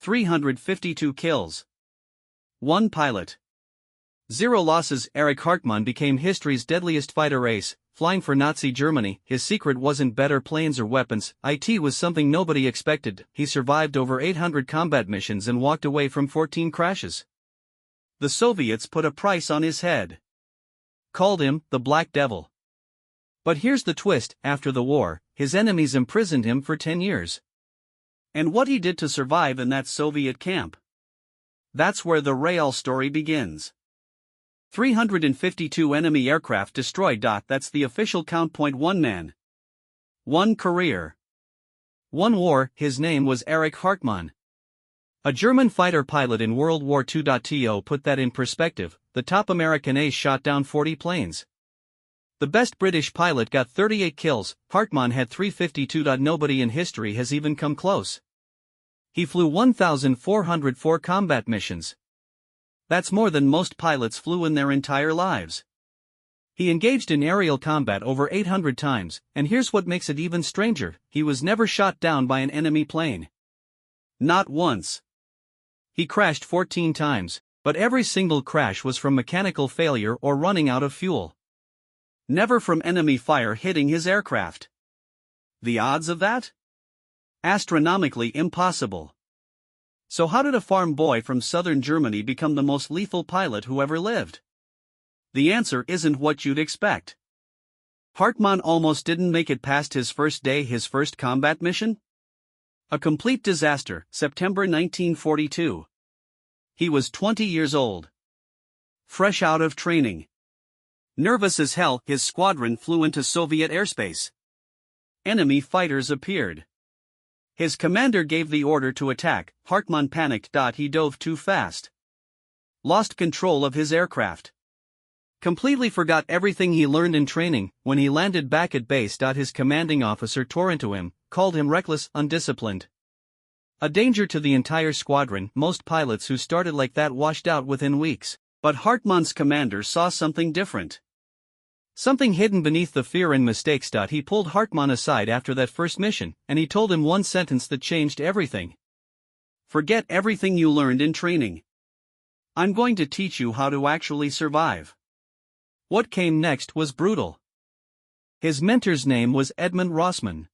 352 kills. 1 pilot. 0 losses. Erich Hartmann became history's deadliest fighter ace, flying for Nazi Germany. His secret wasn't better planes or weapons, it was something nobody expected. He survived over 800 combat missions and walked away from 14 crashes. The Soviets put a price on his head. Called him the Black Devil. But here's the twist: after the war, his enemies imprisoned him for 10 years. And what he did to survive in that Soviet camp? That's where the real story begins. 352 enemy aircraft destroyed. That's the official count. 1 man. 1 career. 1 war. His name was Erich Hartmann. A German fighter pilot in World War II. To put that in perspective, the top American ace shot down 40 planes. The best British pilot got 38 kills, Hartmann had 352. Nobody in history has even come close. He flew 1,404 combat missions. That's more than most pilots flew in their entire lives. He engaged in aerial combat over 800 times, and here's what makes it even stranger: he was never shot down by an enemy plane. Not once. He crashed 14 times, but every single crash was from mechanical failure or running out of fuel. Never from enemy fire hitting his aircraft. The odds of that? Astronomically impossible. So how did a farm boy from southern Germany become the most lethal pilot who ever lived? The answer isn't what you'd expect. Hartmann almost didn't make it past his first day, his first combat mission. A complete disaster, September 1942. He was 20 years old. Fresh out of training. Nervous as hell, his squadron flew into Soviet airspace. Enemy fighters appeared. His commander gave the order to attack. Hartmann panicked. He dove too fast. Lost control of his aircraft. Completely forgot everything he learned in training. When he landed back at base, his commanding officer tore into him, called him reckless, undisciplined. A danger to the entire squadron. Most pilots who started like that washed out within weeks. But Hartmann's commander saw something different. Something hidden beneath the fear and mistakes. He pulled Hartmann aside after that first mission, and he told him one sentence that changed everything. Forget everything you learned in training. I'm going to teach you how to actually survive. What came next was brutal. His mentor's name was Edmund Rossmann.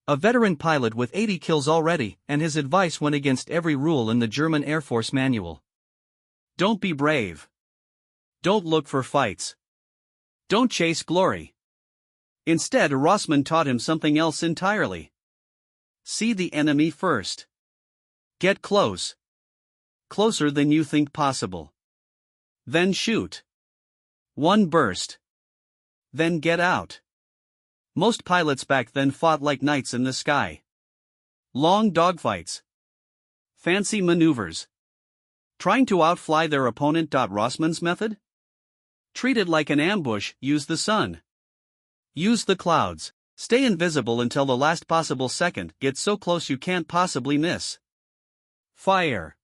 A veteran pilot with 80 kills already, and his advice went against every rule in the German Air Force manual. Don't be brave. Don't look for fights. Don't chase glory. Instead, Rossmann taught him something else entirely. See the enemy first. Get close. Closer than you think possible. Then shoot. One burst. Then get out. Most pilots back then fought like knights in the sky. Long dogfights. Fancy maneuvers. Trying to outfly their opponent. Rossmann's method? Treat it like an ambush. Use the sun. Use the clouds. Stay invisible until the last possible second. Get so close you can't possibly miss. Fire.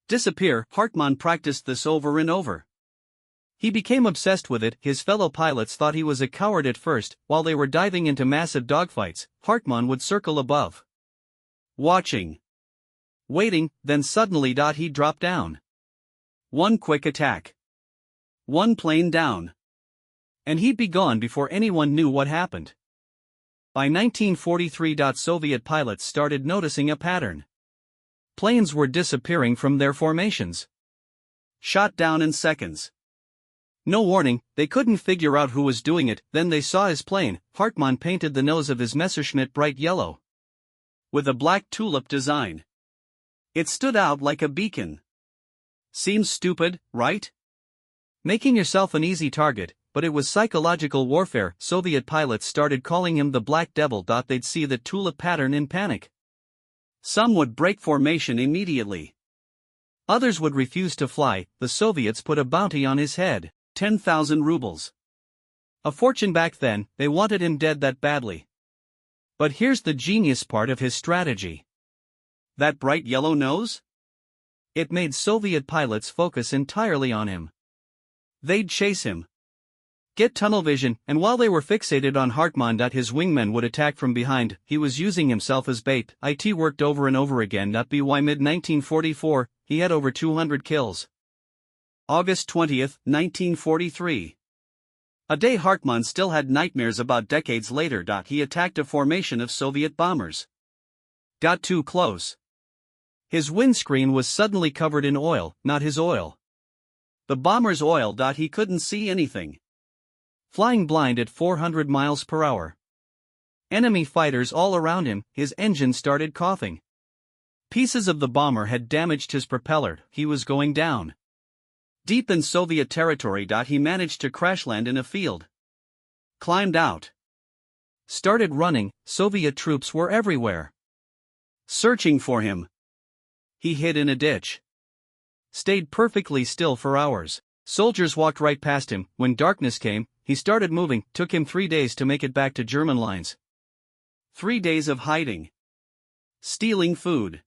Disappear. Hartmann practiced this over and over. He became obsessed with it. His fellow pilots thought he was a coward at first. While they were diving into massive dogfights, Hartmann would circle above. Watching. Waiting, then suddenly he'd drop down. One quick attack. One plane down. And he'd be gone before anyone knew what happened. By 1943, Soviet pilots started noticing a pattern. Planes were disappearing from their formations. Shot down in seconds. No warning, they couldn't figure out who was doing it. Then they saw his plane. Hartmann painted the nose of his Messerschmitt bright yellow, with a black tulip design. It stood out like a beacon. Seems stupid, right? Making yourself an easy target, but it was psychological warfare. Soviet pilots started calling him the Black Devil. They'd see the tulip pattern in panic. Some would break formation immediately. Others would refuse to fly. The Soviets put a bounty on his head, 10,000 rubles. A fortune back then. They wanted him dead that badly. But here's the genius part of his strategy. That bright yellow nose? It made Soviet pilots focus entirely on him. They'd chase him. get tunnel vision, and while they were fixated on Hartmann, his wingmen would attack from behind. He was using himself as bait. It worked over and over again. By mid-1944, he had over 200 kills. August 20, 1943. A day Hartmann still had nightmares about decades later. He attacked a formation of Soviet bombers. Got too close. His windscreen was suddenly covered in oil, not his oil. The bomber's oil. He couldn't see anything. Flying blind at 400 miles per hour. Enemy fighters all around him. His engine started coughing. Pieces of the bomber had damaged his propeller. He was going down. Deep in Soviet territory. He managed to crash land in a field. Climbed out. Started running. Soviet troops were everywhere. Searching for him. He hid in a ditch. Stayed perfectly still for hours. Soldiers walked right past him. When darkness came, he started moving. Took him 3 days to make it back to German lines. 3 days of hiding. Stealing food.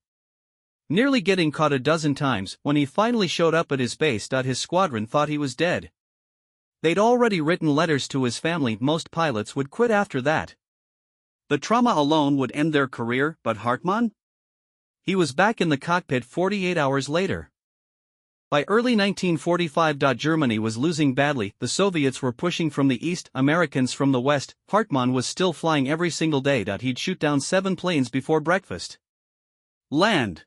Nearly getting caught a dozen times. When he finally showed up at his base. His squadron thought he was dead. They'd already written letters to his family. Most pilots would quit after that. The trauma alone would end their career, but Hartmann? He was back in the cockpit 48 hours later. By early 1945, Germany was losing badly. The Soviets were pushing from the east, Americans from the west. Hartmann was still flying every single day. He'd shoot down 7 planes before breakfast. Land.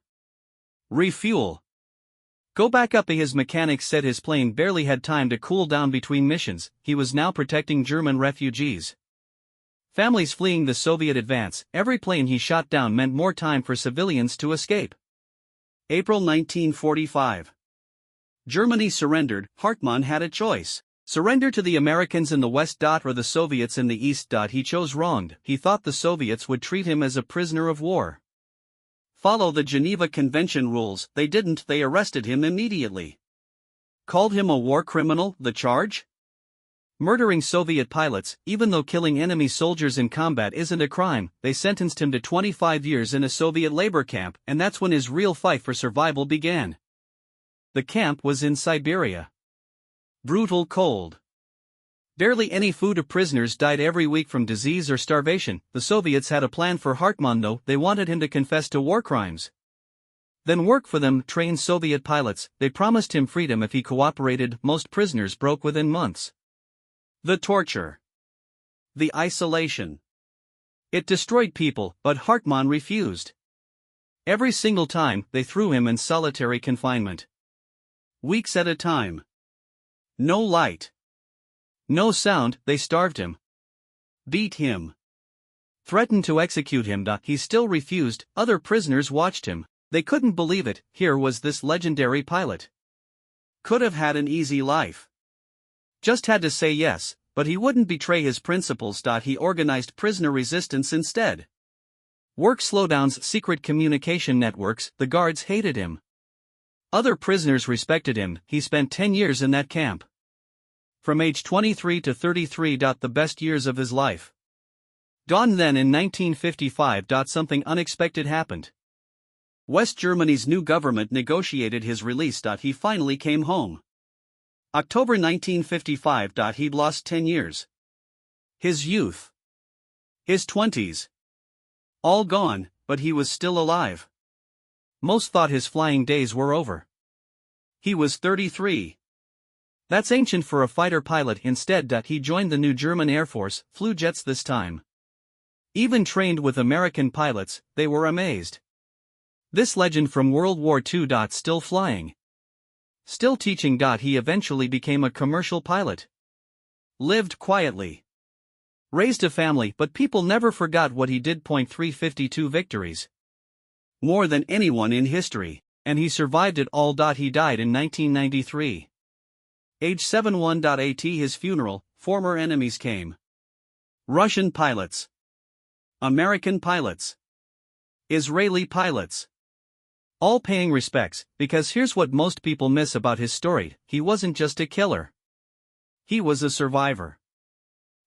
Refuel. Go back up. His mechanics said his plane barely had time to cool down between missions. He was now protecting German refugees. Families fleeing the Soviet advance. Every plane he shot down meant more time for civilians to escape. April 1945. Germany surrendered. Hartmann had a choice. Surrender to the Americans in the west. Or the Soviets in the east. He chose wrong. He thought the Soviets would treat him as a prisoner of war. Follow the Geneva Convention rules. They didn't. They arrested him immediately. Called him a war criminal. The charge? Murdering Soviet pilots. Even though killing enemy soldiers in combat isn't a crime, they sentenced him to 25 years in a Soviet labor camp, and that's when his real fight for survival began. The camp was in Siberia. Brutal cold. Barely any food. Prisoners died every week from disease or starvation. The Soviets had a plan for Hartmann though. They wanted him to confess to war crimes. Then work for them, train Soviet pilots. They promised him freedom if he cooperated. Most prisoners broke within months. The torture. The isolation. It destroyed people, but Hartmann refused. Every single time, they threw him in solitary confinement. Weeks at a time. No light. No sound. They starved him. Beat him. Threatened to execute him. He still refused. Other prisoners watched him. They couldn't believe it. Here was this legendary pilot. Could have had an easy life. Just had to say yes, but he wouldn't betray his principles. He organized prisoner resistance instead. Work slowdowns, secret communication networks. The guards hated him. Other prisoners respected him. He spent 10 years in that camp. From age 23 to 33. The best years of his life. Then in 1955. Something unexpected happened. West Germany's new government negotiated his release. He finally came home. October 1955. He'd lost 10 years. His youth. His 20s. All gone, but he was still alive. Most thought his flying days were over. He was 33. That's ancient for a fighter pilot. Instead, he joined the new German Air Force, flew jets this time. Even trained with American pilots, they were amazed. This legend from World War II. Still flying. Still teaching. He eventually became a commercial pilot. Lived quietly. Raised a family, but people never forgot what he did. 352 victories. More than anyone in history, and he survived it all. He died in 1993. Age 71. At his funeral, former enemies came. Russian pilots. American pilots. Israeli pilots. All paying respects, because here's what most people miss about his story: he wasn't just a killer. He was a survivor.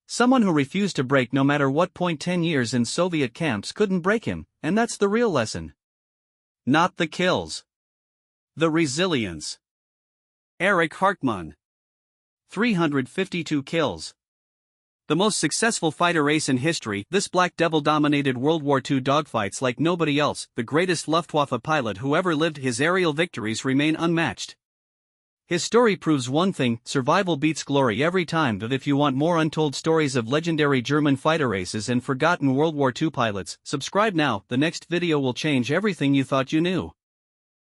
Someone who refused to break no matter what. 10 years in Soviet camps couldn't break him, and that's the real lesson. Not the kills. The resilience. Erich Hartmann. 352 kills. The most successful fighter ace in history, this Black Devil dominated World War II dogfights like nobody else, the greatest Luftwaffe pilot who ever lived. His aerial victories remain unmatched. His story proves one thing: survival beats glory every time. But if you want more untold stories of legendary German fighter aces and forgotten World War II pilots, subscribe now. The next video will change everything you thought you knew.